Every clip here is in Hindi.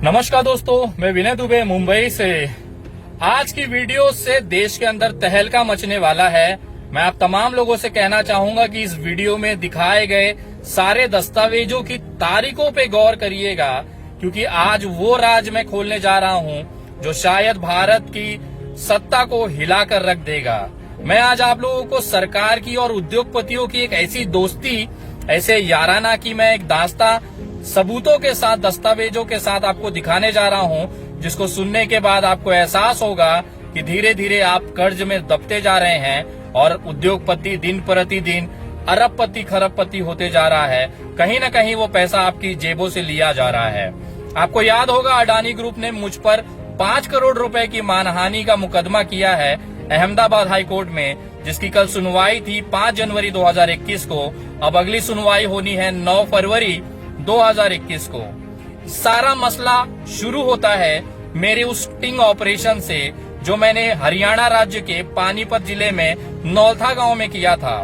नमस्कार दोस्तों, मैं विनय दुबे मुंबई से। आज की वीडियो से देश के अंदर तहलका मचने वाला है। मैं आप तमाम लोगों से कहना चाहूंगा कि इस वीडियो में दिखाए गए सारे दस्तावेजों की तारीखों पे गौर करिएगा, क्योंकि आज वो राज मैं खोलने जा रहा हूं जो शायद भारत की सत्ता को हिलाकर रख देगा। मैं आज आप लोगों को सरकार की और उद्योगपतियों की एक ऐसी दोस्ती, ऐसे याराना की मैं एक दास्तां सबूतों के साथ, दस्तावेजों के साथ आपको दिखाने जा रहा हूं, जिसको सुनने के बाद आपको एहसास होगा कि धीरे धीरे आप कर्ज में दबते जा रहे हैं और उद्योगपति दिन प्रतिदिन अरबपति खरबपति होते जा रहा है। कहीं न कहीं वो पैसा आपकी जेबों से लिया जा रहा है। आपको याद होगा, अडानी ग्रुप ने मुझ पर 5 करोड़ रुपए की मानहानि का मुकदमा किया है अहमदाबाद हाई कोर्ट में, जिसकी कल सुनवाई थी 5 जनवरी 2021 को। अब अगली सुनवाई होनी है 9 फरवरी 2021 को। सारा मसला शुरू होता है मेरे उस स्टिंग ऑपरेशन से जो मैंने हरियाणा राज्य के पानीपत जिले में नौलथा गांव में किया था।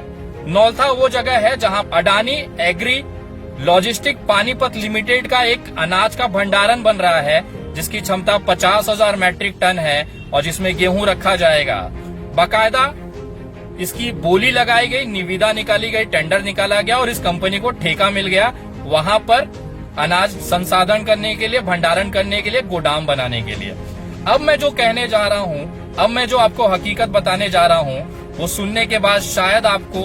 नौलथा वो जगह है जहां Adani agri logistic Panipat limited का एक अनाज का भंडारण बन रहा है, जिसकी क्षमता 50,000 मैट्रिक टन है और जिसमें गेहूं रखा जाएगा। बाकायदा इसकी बोली लगाई गई, निविदा निकाली गई, टेंडर निकाला गया और इस कंपनी को ठेका मिल गया वहां पर अनाज संसाधन करने के लिए, भंडारण करने के लिए, गोदाम बनाने के लिए। अब मैं जो कहने जा रहा हूं, अब मैं जो आपको हकीकत बताने जा रहा हूं, वो सुनने के बाद शायद आपको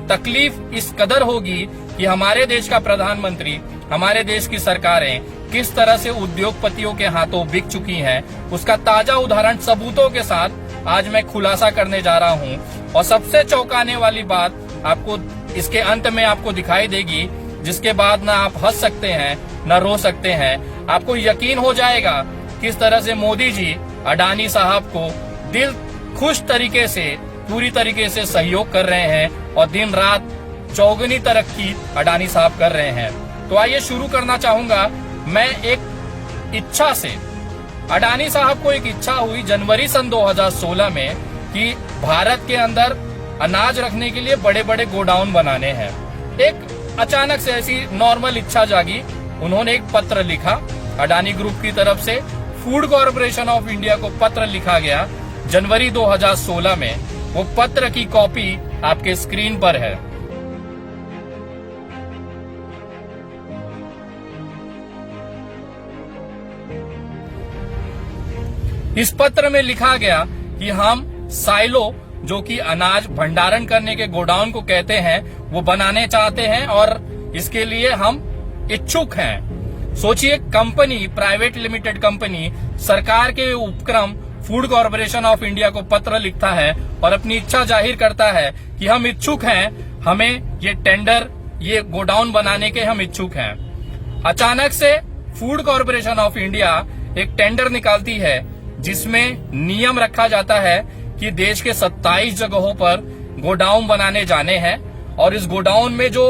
तकलीफ इस कदर होगी कि हमारे देश का प्रधानमंत्री, हमारे देश की सरकारें किस तरह से उद्योगपतियों के हाथों बिक चुकी हैं। उसका ताजा उदाहरण सबूतों के साथ आज मैं खुलासा करने जा रहा हूं। और सबसे चौंकाने वाली बात आपको इसके अंत में आपको दिखाई देगी, जिसके बाद ना आप हंस सकते हैं ना रो सकते हैं। आपको यकीन हो जाएगा किस तरह से मोदी जी अडानी साहब को दिल खुश तरीके से, पूरी तरीके से सहयोग कर रहे हैं और दिन रात चौगुनी तरक्की अडानी साहब कर रहे हैं। तो आइए शुरू करना चाहूंगा मैं एक इच्छा से। अडानी साहब को एक इच्छा हुई जनवरी सन 2016 में कि भारत के अंदर अनाज रखने के लिए बड़े बड़े गोडाउन बनाने हैं। एक अचानक से ऐसी नॉर्मल इच्छा जागी। उन्होंने एक पत्र लिखा अडानी ग्रुप की तरफ से, फूड कॉर्पोरेशन ऑफ इंडिया को पत्र लिखा गया जनवरी 2016 में। वो पत्र की कॉपी आपके स्क्रीन पर है। इस पत्र में लिखा गया कि हम साइलो, जो कि अनाज भंडारण करने के गोडाउन को कहते हैं, वो बनाने चाहते हैं और इसके लिए हम इच्छुक हैं। सोचिए, कंपनी, प्राइवेट लिमिटेड कंपनी सरकार के उपक्रम फूड कॉर्पोरेशन ऑफ इंडिया को पत्र लिखता है और अपनी इच्छा जाहिर करता है कि हम इच्छुक हैं, हमें ये टेंडर, ये गोडाउन बनाने के हम इच्छुक हैं। अचानक से फूड कॉर्पोरेशन ऑफ इंडिया एक टेंडर निकालती है जिसमें नियम रखा जाता है कि देश के 27 जगहों पर गोडाउन बनाने जाने हैं और इस गोडाउन में जो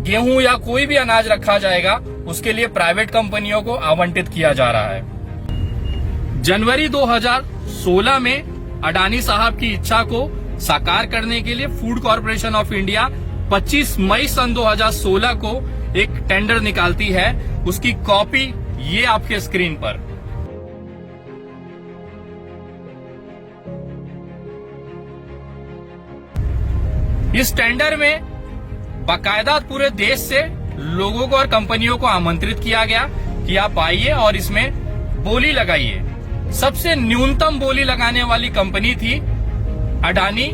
गेहूं या कोई भी अनाज रखा जाएगा उसके लिए प्राइवेट कंपनियों को आवंटित किया जा रहा है। जनवरी 2016 में अडानी साहब की इच्छा को साकार करने के लिए फूड कॉर्पोरेशन ऑफ इंडिया 25 मई सन 2016 को एक टेंडर निकालती है। उसकी कॉपी ये आपके स्क्रीन पर। इस टेंडर में बाकायदा पूरे देश से लोगों को और कंपनियों को आमंत्रित किया गया कि आप आइए और इसमें बोली लगाइए। सबसे न्यूनतम बोली लगाने वाली कंपनी थी Adani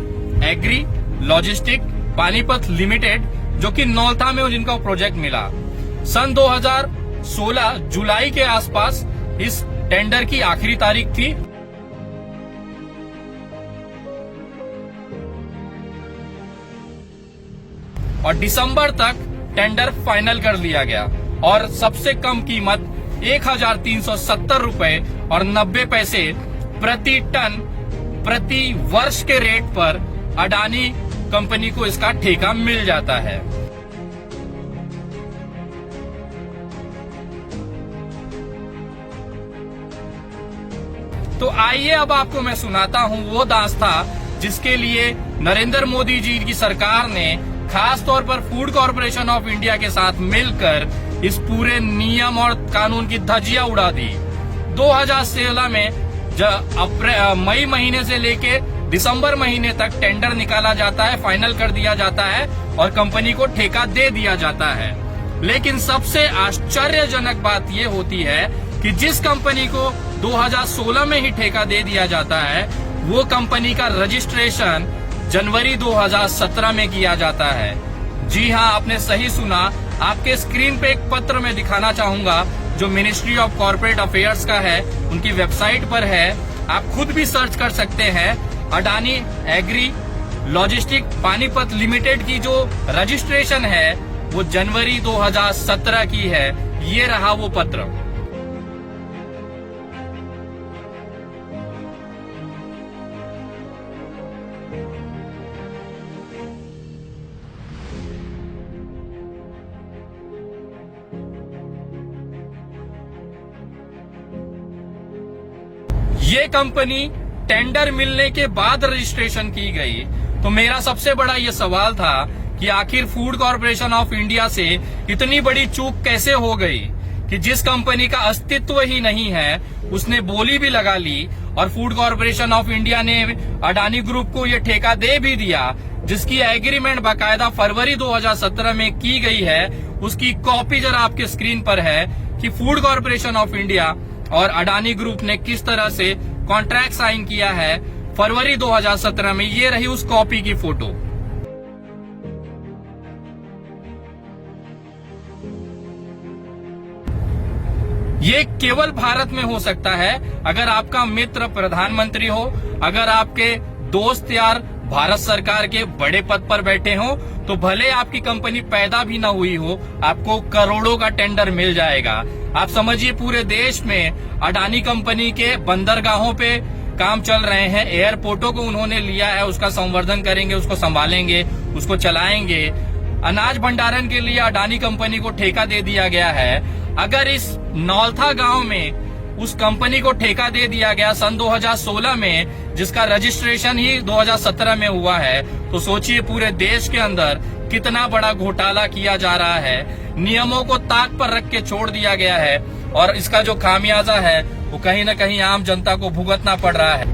agri logistic Panipat limited, जो कि नौलथा में जिनका प्रोजेक्ट मिला। सन 2016 जुलाई के आसपास इस टेंडर की आखिरी तारीख थी। और दिसंबर तक टेंडर फाइनल कर लिया गया और सबसे कम कीमत 1,370 रुपए और 90 पैसे प्रति टन प्रति वर्ष के रेट पर अडानी कंपनी को इसका ठेका मिल जाता है। तो आइए अब आपको मैं सुनाता हूं वो दास्तां जिसके लिए नरेंद्र मोदी जी की सरकार ने खास तौर पर फूड कॉर्पोरेशन ऑफ इंडिया के साथ मिलकर इस पूरे नियम और कानून की धज्जियां उड़ा दी। 2016 में मई महीने से लेके दिसंबर महीने तक टेंडर निकाला जाता है, फाइनल कर दिया जाता है और कंपनी को ठेका दे दिया जाता है। लेकिन सबसे आश्चर्यजनक बात यह होती है कि जिस कंपनी को 2016 में ही ठेका दे दिया जाता है, वो कंपनी का रजिस्ट्रेशन जनवरी 2017 में किया जाता है। जी हाँ, आपने सही सुना। आपके स्क्रीन पे एक पत्र मैं दिखाना चाहूंगा जो मिनिस्ट्री ऑफ कॉर्पोरेट अफेयर्स का है, उनकी वेबसाइट पर है, आप खुद भी सर्च कर सकते हैं। Adani agri logistic Panipat limited की जो रजिस्ट्रेशन है वो जनवरी 2017 की है। ये रहा वो पत्र। ये कंपनी टेंडर मिलने के बाद रजिस्ट्रेशन की गई। तो मेरा सबसे बड़ा ये सवाल था कि आखिर फूड कॉर्पोरेशन ऑफ इंडिया से इतनी बड़ी चूक कैसे हो गई कि जिस कंपनी का अस्तित्व ही नहीं है उसने बोली भी लगा ली और फूड कॉर्पोरेशन ऑफ इंडिया ने अडानी ग्रुप को ये ठेका दे भी दिया, जिसकी एग्रीमेंट बाकायदा फरवरी 2017 में की गई है। उसकी कॉपी जरा आपके स्क्रीन पर है कि फूड कॉर्पोरेशन ऑफ इंडिया और अडानी ग्रुप ने किस तरह से कॉन्ट्रैक्ट साइन किया है फरवरी 2017 में। ये रही उस कॉपी की फोटो। ये केवल भारत में हो सकता है अगर आपका मित्र प्रधानमंत्री हो, अगर आपके दोस्त यार भारत सरकार के बड़े पद पर बैठे हो, तो भले आपकी कंपनी पैदा भी ना हुई हो, आपको करोड़ों का टेंडर मिल जाएगा। आप समझिए पूरे देश में अडानी कंपनी के बंदरगाहों पे काम चल रहे हैं, एयरपोर्टों को उन्होंने लिया है, उसका संवर्धन करेंगे, उसको संभालेंगे, उसको चलाएंगे। अनाज भंडारण के लिए अडानी कंपनी को ठेका दे दिया गया है। अगर इस नौलथा गांव में उस कंपनी को ठेका दे दिया गया सन 2016 में, जिसका रजिस्ट्रेशन ही 2017 में हुआ है, तो सोचिए पूरे देश के अंदर कितना बड़ा घोटाला किया जा रहा है। नियमों को ताक पर रख के छोड़ दिया गया है और इसका जो खामियाजा है वो कहीं न कहीं आम जनता को भुगतना पड़ रहा है।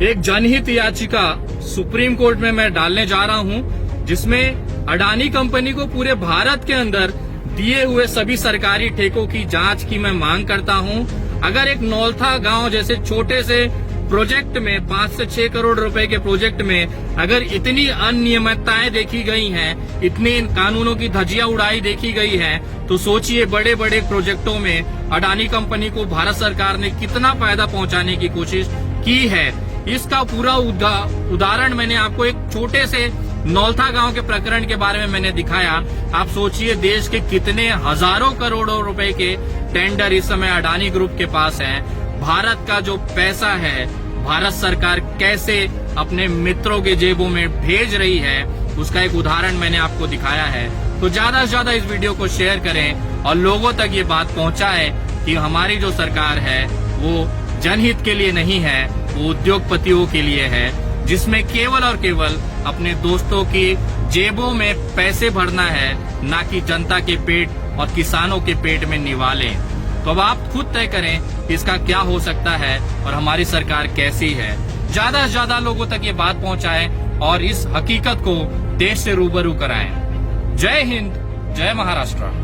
एक जनहित याचिका सुप्रीम कोर्ट में मैं डालने जा रहा हूं, जिसमें अडानी कंपनी को पूरे भारत के अंदर दिए हुए सभी सरकारी ठेकों की जांच की मैं मांग करता हूं। अगर एक नौलथा गांव जैसे छोटे से प्रोजेक्ट में 5 से 6 करोड़ रुपए के प्रोजेक्ट में अगर इतनी अनियमितताएं देखी गई हैं, इतने कानूनों की धज्जियां उड़ाई देखी गई है, तो सोचिए बड़े बड़े प्रोजेक्टों में अडानी कंपनी को भारत सरकार ने कितना फायदा पहुंचाने की कोशिश की है। इसका पूरा उदाहरण मैंने आपको एक छोटे से नौलथा गांव के प्रकरण के बारे में मैंने दिखाया। आप सोचिए देश के कितने हजारों करोड़ों रुपए के टेंडर इस समय अडानी ग्रुप के पास हैं। भारत का जो पैसा है भारत सरकार कैसे अपने मित्रों के जेबों में भेज रही है, उसका एक उदाहरण मैंने आपको दिखाया है। तो ज्यादा से ज्यादा इस वीडियो को शेयर करें और लोगों तक ये बात पहुंचाएं कि हमारी जो सरकार है वो जनहित के लिए नहीं है, वो उद्योगपतियों के लिए है, जिसमें केवल और केवल अपने दोस्तों की जेबों में पैसे भरना है, ना कि जनता के पेट और किसानों के पेट में निवाले। तो अब आप खुद तय करें कि इसका क्या हो सकता है और हमारी सरकार कैसी है। ज्यादा से ज्यादा लोगों तक ये बात पहुंचाएं और इस हकीकत को देश से रूबरू कराएं। जय हिंद, जय महाराष्ट्र।